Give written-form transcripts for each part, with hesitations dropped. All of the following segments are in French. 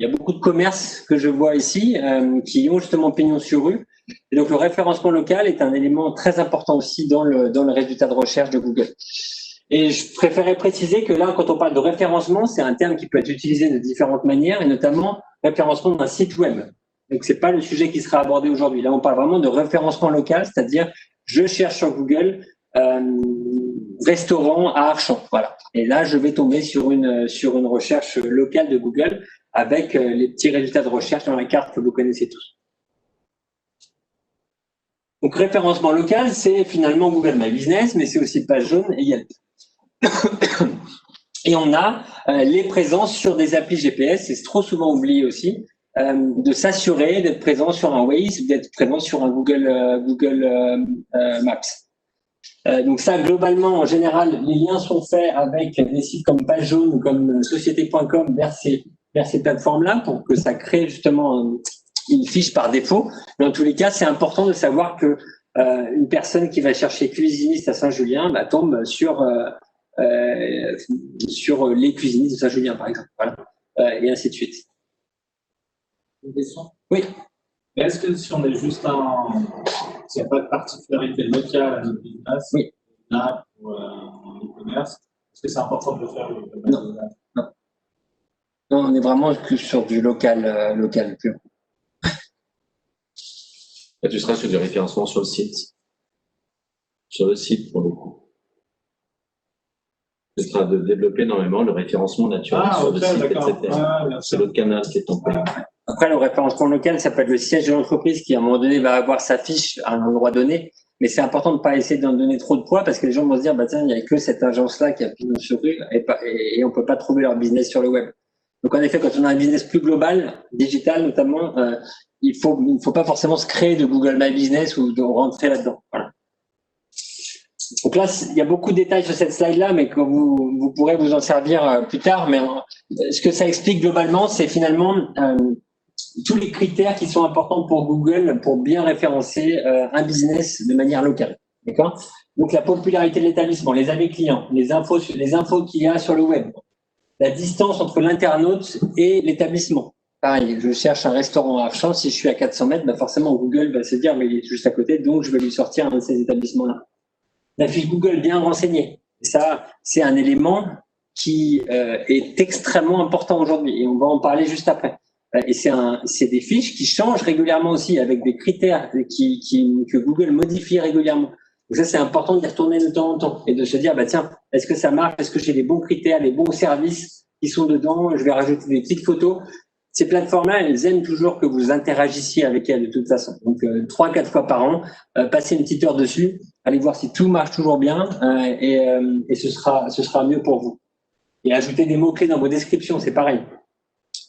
Il y a beaucoup de commerces que je vois ici qui ont justement pignon sur rue. Et donc, le référencement local est un élément très important aussi dans le résultat de recherche de Google. Et je préférais préciser que là, quand on parle de référencement, c'est un terme qui peut être utilisé de différentes manières, et notamment référencement d'un site web. Donc, c'est pas le sujet qui sera abordé aujourd'hui. Là, on parle vraiment de référencement local, c'est-à-dire je cherche sur Google restaurant à Archamps. Voilà. Et là, je vais tomber sur une recherche locale de Google avec les petits résultats de recherche dans la carte que vous connaissez tous. Donc, référencement local, c'est finalement Google My Business, mais c'est aussi Page Jaune et Yelp. Et on a les présences sur des applis GPS, c'est trop souvent oublié aussi, de s'assurer d'être présent sur un Waze, d'être présent sur un Google Maps. Donc ça, globalement, en général, les liens sont faits avec des sites comme Page Jaune ou comme société.com vers ces plateformes-là pour que ça crée justement une fiche par défaut. Mais en tous les cas, c'est important de savoir que une personne qui va chercher cuisiniste à Saint-Julien tombe sur les cuisinistes de Saint-Julien, par exemple. Voilà. Et ainsi de suite. Une question ? Oui. Mais est-ce que si on est juste s'il n'y a pas de particularité locale à notre business, oui. Là, ou e-commerce, est-ce que c'est important de le faire Non. Non, on est vraiment que sur du local pur. Là, tu seras sur du référencement sur le site. Sur le site, pour le coup. Ce sera de développer énormément le référencement naturel sur le site, etc. C'est l'autre canal qui est tombé. Après, le référencement local, ça peut être le siège de l'entreprise qui, à un moment donné, va avoir sa fiche à un endroit donné. Mais c'est important de ne pas essayer d'en donner trop de poids parce que les gens vont se dire, tiens, il n'y a que cette agence-là qui a pignon sur rue et on ne peut pas trouver leur business sur le web. Donc, en effet, quand on a un business plus global, digital notamment, il faut pas forcément se créer de Google My Business ou de rentrer là-dedans. Voilà. Donc là, il y a beaucoup de détails sur cette slide-là, mais que vous pourrez vous en servir plus tard. Mais ce que ça explique globalement, c'est finalement tous les critères qui sont importants pour Google pour bien référencer un business de manière locale. D'accord ? Donc la popularité de l'établissement, les avis clients, les infos qu'il y a sur le web, la distance entre l'internaute et l'établissement. Pareil, je cherche un restaurant à Archamps, si je suis à 400 mètres, forcément Google va se dire mais il est juste à côté, donc je vais lui sortir un de ces établissements-là. La fiche Google bien renseignée, ça c'est un élément qui est extrêmement important aujourd'hui et on va en parler juste après. Et c'est des fiches qui changent régulièrement aussi avec des critères que Google modifie régulièrement. Donc ça, c'est important d'y retourner de temps en temps et de se dire, tiens, est-ce que ça marche? Est-ce que j'ai les bons critères, les bons services qui sont dedans? Je vais rajouter des petites photos. Ces plateformes-là, elles aiment toujours que vous interagissiez avec elles de toute façon. Donc, 3-4 fois par an, passez une petite heure dessus, allez voir si tout marche toujours bien et ce sera mieux pour vous. Et ajoutez des mots-clés dans vos descriptions, c'est pareil.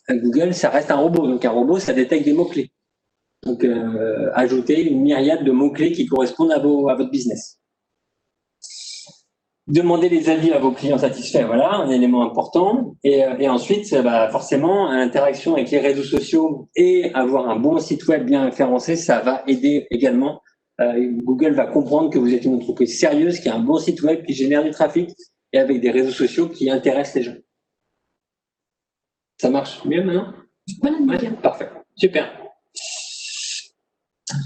Google, ça reste un robot. Donc, un robot, ça détecte des mots-clés. Donc, ajoutez une myriade de mots-clés qui correspondent à votre business. Demandez les avis à vos clients satisfaits, voilà, un élément important. Et ensuite, forcément, l'interaction avec les réseaux sociaux et avoir un bon site web bien référencé, ça va aider également. Google va comprendre que vous êtes une entreprise sérieuse, qui a un bon site web, qui génère du trafic et avec des réseaux sociaux qui intéressent les gens. Ça marche mieux maintenant ? Oui, parfait, super.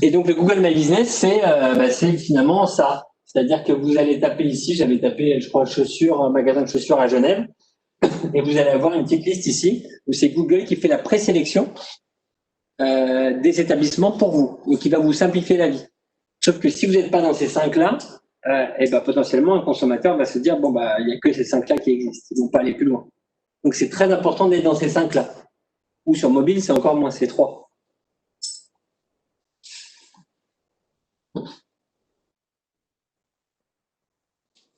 Et donc, le Google My Business, c'est finalement ça. C'est-à-dire que vous allez taper ici, j'avais tapé, je crois, un magasin de chaussures à Genève, et vous allez avoir une petite liste ici où c'est Google qui fait la présélection des établissements pour vous et qui va vous simplifier la vie. Sauf que si vous n'êtes pas dans ces 5-là, potentiellement, un consommateur va se dire, il n'y a que ces 5-là qui existent, ils ne vont pas aller plus loin. Donc, c'est très important d'être dans ces 5-là. Ou sur mobile, c'est encore moins, c'est 3.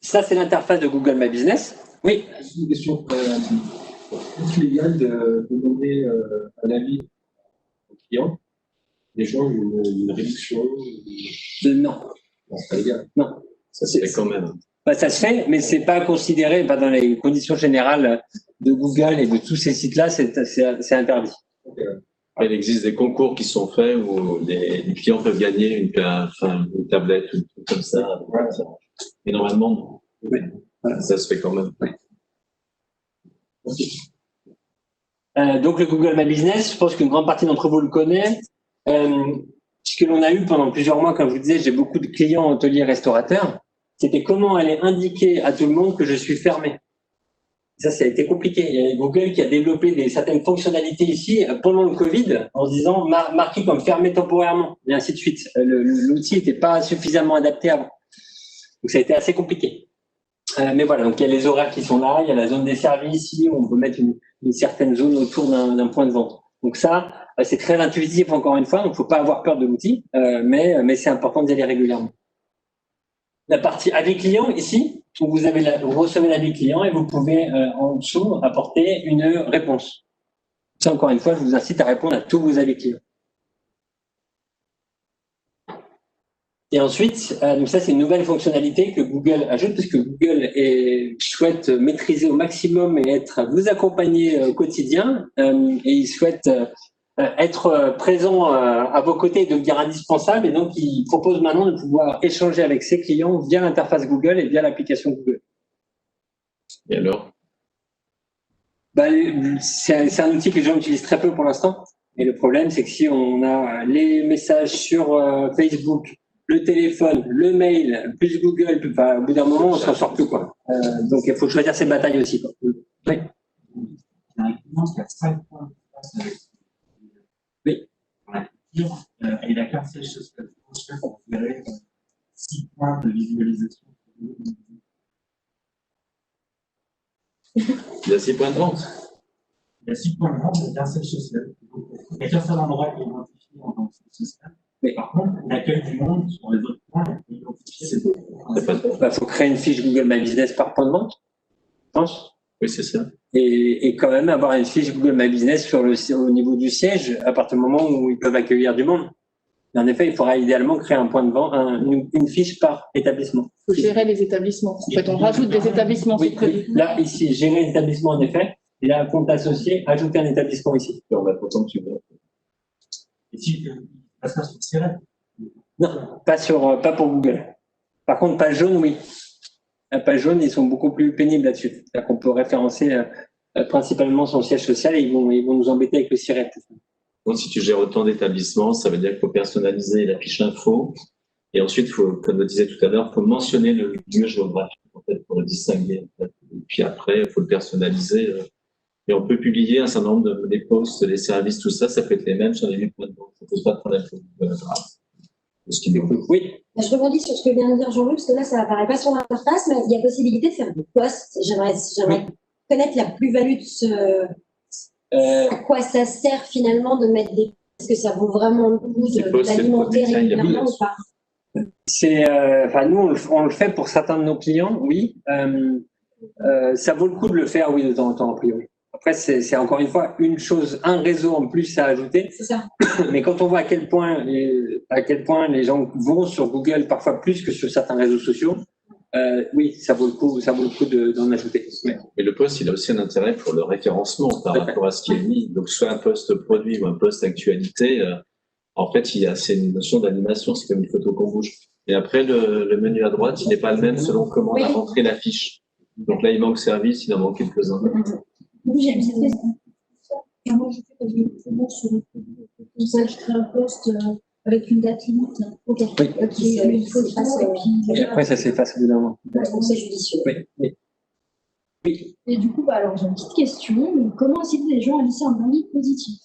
Ça, c'est l'interface de Google My Business. Oui. Une question. Est-ce légal de demander un avis aux clients, des gens une réduction Non. Non, c'est pas légal. Non. Ça se fait quand même. Ça se fait, mais c'est pas considéré dans les conditions générales de Google et de tous ces sites-là, c'est interdit. Okay. Il existe des concours qui sont faits où les clients peuvent gagner une tablette ou un truc comme ça. Et normalement, oui. Ça se fait quand même. Oui. Donc le Google My Business, je pense qu'une grande partie d'entre vous le connaît. Ce que l'on a eu pendant plusieurs mois, comme je vous disais, j'ai beaucoup de clients hôteliers restaurateurs, c'était comment aller indiquer à tout le monde que je suis fermé. Ça a été compliqué. Il y a Google qui a développé certaines fonctionnalités ici pendant le Covid en se disant marqué comme fermé temporairement et ainsi de suite. L'outil n'était pas suffisamment adapté avant. Donc ça a été assez compliqué. Mais voilà, donc il y a les horaires qui sont là, il y a la zone des services ici, on peut mettre une certaine zone autour d'un point de vente. Donc ça, c'est très intuitif encore une fois, donc il ne faut pas avoir peur de l'outil, mais c'est important d'y aller régulièrement. La partie avis client ici, où vous recevez l'avis client et vous pouvez en dessous apporter une réponse. Ça encore une fois, je vous incite à répondre à tous vos avis clients. Et ensuite, donc ça c'est une nouvelle fonctionnalité que Google ajoute parce que Google souhaite maîtriser au maximum et vous accompagner au quotidien et il souhaite être présent à vos côtés et devenir indispensable et donc il propose maintenant de pouvoir échanger avec ses clients via l'interface Google et via l'application Google. Et alors? C'est un outil que les gens utilisent très peu pour l'instant et le problème c'est que si on a les messages sur Facebook, le téléphone, le mail, plus Google, au bout d'un moment, on ne s'en sort plus, quoi. Donc, il faut choisir ses batailles aussi, quoi. Oui. Oui. Et la carte sèche sociale, pour gérer 6 points de visualisation. Il y a 6 points de vente. Il y a 6 points de vente de la carte sèche sociale. Il n'y a qu'un seul endroit qui est identifié en tant que social. Mais par contre, l'accueil du monde sur les autres points est identifié. Il faut créer une fiche Google My Business par point de vente, je pense. Oui, c'est ça. Et quand même avoir une fiche Google My Business au niveau du siège, à partir du moment où ils peuvent accueillir du monde. Et en effet, il faudra idéalement créer un point de vente, une fiche par établissement. Il faut gérer les établissements. En fait, on rajoute des établissements. Oui, là, ici, gérer l'établissement, en effet. Et là, un compte associé, ajouter un établissement ici. On va pourtant que tu veux. Et si ça sur Siret? Non, pas pour Google. Par contre, page jaune, oui. La page jaune, ils sont beaucoup plus pénibles là-dessus. C'est-à-dire qu'on peut référencer principalement son siège social et ils vont nous embêter avec le SIRET. Donc, si tu gères autant d'établissements, ça veut dire qu'il faut personnaliser la fiche info. Et ensuite, comme je disais tout à l'heure, il faut mentionner le lieu géographique en fait, pour le distinguer. En fait. Et puis après, il faut le personnaliser. Et on peut publier un certain nombre des posts, les services, tout ça, ça peut être les mêmes sur les 8 points de vente. Ça ne pose pas de problème. Ce qui déroule. Oui. Je rebondis sur ce que vient de dire Jean-Luc, parce que là, ça n'apparaît pas sur l'interface, mais il y a possibilité de faire des posts. J'aimerais connaître la plus-value de ce. À quoi ça sert finalement de mettre des. Est-ce que ça vaut vraiment le coup d'alimenter régulièrement ou pas? Nous, on le fait pour certains de nos clients, oui. Ça vaut le coup de le faire, oui, de temps en temps, a priori. Après, c'est encore une fois un réseau en plus à ajouter. C'est ça. Mais quand on voit à quel point les gens vont sur Google, parfois plus que sur certains réseaux sociaux, oui, ça vaut le coup d'en ajouter. Mais le post, il a aussi un intérêt pour le référencement par rapport à ce qui est mis. Donc, soit un post produit ou un post actualité, en fait, c'est une notion d'animation, c'est comme une photo qu'on bouge. Et après, le menu à droite, il n'est pas le même selon comment on a rentré la fiche. Donc là, il manque service, il en manque quelques-uns. Oui, j'aime cette question. Et moi, je fais comme ça, je crée un post avec une date limite. Ok. Oui. Une photo, et après, ça s'efface au bout d'un moment. Donc, c'est judicieux. Oui. Et du coup, alors j'ai une petite question. Comment inciter les gens à laisser un avis positif?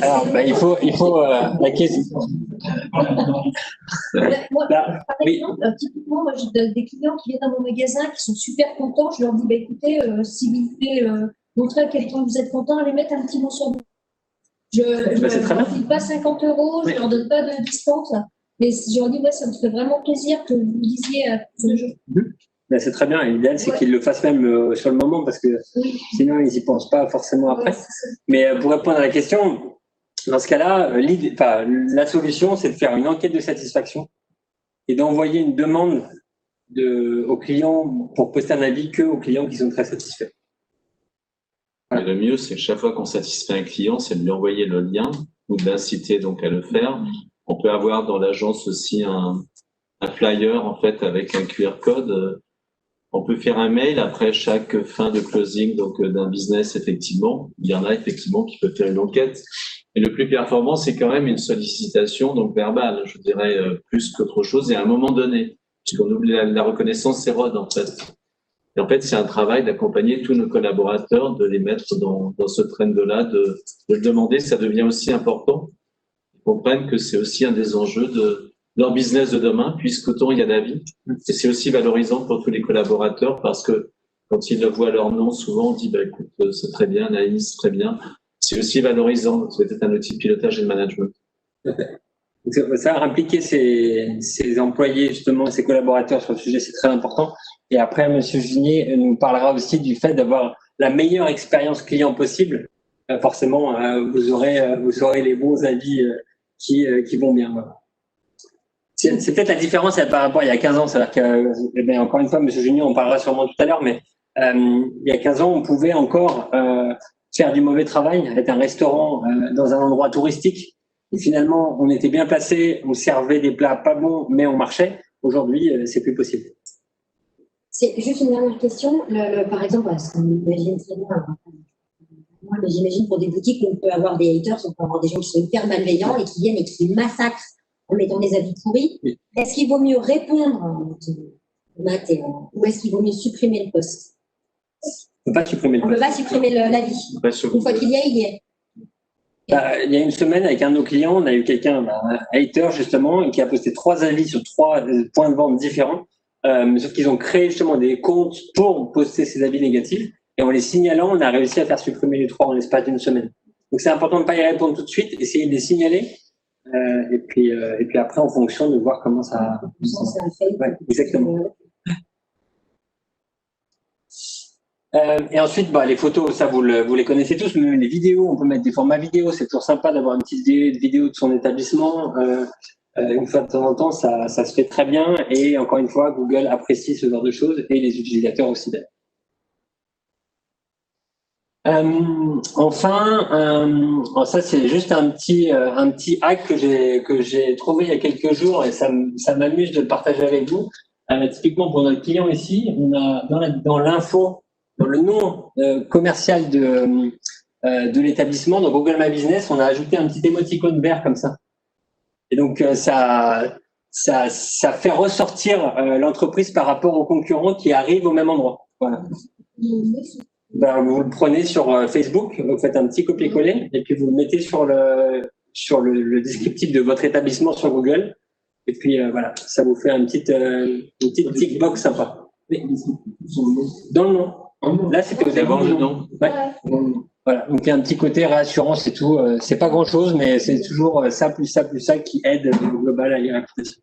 Alors, il faut la question. Moi, par exemple, typiquement, moi, j'ai des clients qui viennent dans mon magasin qui sont super contents. Je leur dis, écoutez, si vous pouvez montrer à quel point vous êtes content, allez mettre un petit mot sur vous. Je ne leur file pas 50 €, je ne leur donne pas de discount. Mais je leur dis, ça me ferait vraiment plaisir que vous disiez à ce jeu. C'est très bien. L'idéal, c'est qu'ils le fassent même sur le moment parce que sinon, ils n'y pensent pas forcément après. Mais pour répondre à la question, dans ce cas-là, la solution, c'est de faire une enquête de satisfaction et d'envoyer une demande aux clients pour poster un avis aux clients qui sont très satisfaits. Voilà. Le mieux, c'est que chaque fois qu'on satisfait un client, c'est de lui envoyer le lien ou de l'inciter donc à le faire. On peut avoir dans l'agence aussi un flyer en fait avec un QR code. On peut faire un mail après chaque fin de closing donc d'un business, effectivement. Il y en a effectivement qui peuvent faire une enquête. Et le plus performant, c'est quand même une sollicitation donc verbale, je dirais, plus qu'autre chose, et à un moment donné, puisqu'on oublie la reconnaissance s'érode en fait. Et en fait, c'est un travail d'accompagner tous nos collaborateurs, de les mettre dans ce trend-là, de le demander. Ça devient aussi important. Ils comprennent que c'est aussi un des enjeux de leur business de demain, puisqu'autant il y a d'avis. Et c'est aussi valorisant pour tous les collaborateurs parce que quand ils le voient leur nom, souvent on dit bah, écoute, c'est très bien, Anaïs, très bien. C'est aussi valorisant. C'est peut-être un outil de pilotage et de management. Ça, impliquer ses employés, justement, ses collaborateurs sur le sujet, c'est très important. Et après, M. Junier nous parlera aussi du fait d'avoir la meilleure expérience client possible. Forcément, vous aurez les bons avis qui vont bien. Voilà. C'est peut-être la différence par rapport à il y a 15 ans. C'est-à-dire que, encore une fois, M. Junier, on parlera sûrement tout à l'heure, mais il y a 15 ans, on pouvait encore faire du mauvais travail, être un restaurant dans un endroit touristique. Et finalement, on était bien placé, on servait des plats pas bons, mais on marchait. Aujourd'hui, c'est plus possible. C'est juste une dernière question. Par exemple, parce qu'on imagine très bien, moi, mais j'imagine pour des boutiques, on peut avoir des haters, on peut avoir des gens qui sont hyper malveillants et qui viennent et qui massacrent en mettant des avis pourris. Oui. Est-ce qu'il vaut mieux répondre ou est-ce qu'il vaut mieux supprimer le post? On ne peut pas supprimer le post. On ne peut pas supprimer l'avis. Une fois qu'il y est, il y est. Il y a une semaine, avec un de nos clients, on a eu quelqu'un, un hater justement, qui a posté 3 avis sur 3 points de vente différents. Sauf qu'ils ont créé justement des comptes pour poster ces avis négatifs. Et en les signalant, on a réussi à faire supprimer les 3 en l'espace d'une semaine. Donc c'est important de ne pas y répondre tout de suite, essayer de les signaler. Et puis après, en fonction de voir comment ça. Ouais, exactement. Et ensuite, les photos, ça vous les connaissez tous, mais les vidéos, on peut mettre des formats vidéo. C'est toujours sympa d'avoir une petite vidéo de son établissement. Une fois de temps en temps, ça se fait très bien. Et encore une fois, Google apprécie ce genre de choses et les utilisateurs aussi d'ailleurs. Enfin, ça c'est juste un petit hack que j'ai trouvé il y a quelques jours et ça m'amuse de le partager avec vous. Typiquement pour notre client ici, on a dans l'info, dans le nom commercial de l'établissement, dans Google My Business, on a ajouté un petit émoticône vert comme ça. Et donc ça fait ressortir l'entreprise par rapport aux concurrents qui arrivent au même endroit. Voilà. Vous le prenez sur Facebook, vous faites un petit copier-coller et puis vous le mettez sur le descriptif de votre établissement sur Google. Et puis voilà, ça vous fait une petite tick box sympa. Dans le nom. Là, c'était au début le nom. Ouais. Voilà. Donc il y a un petit côté réassurance et tout. C'est pas grand-chose, mais c'est toujours ça plus ça plus ça qui aide au global à y réputation.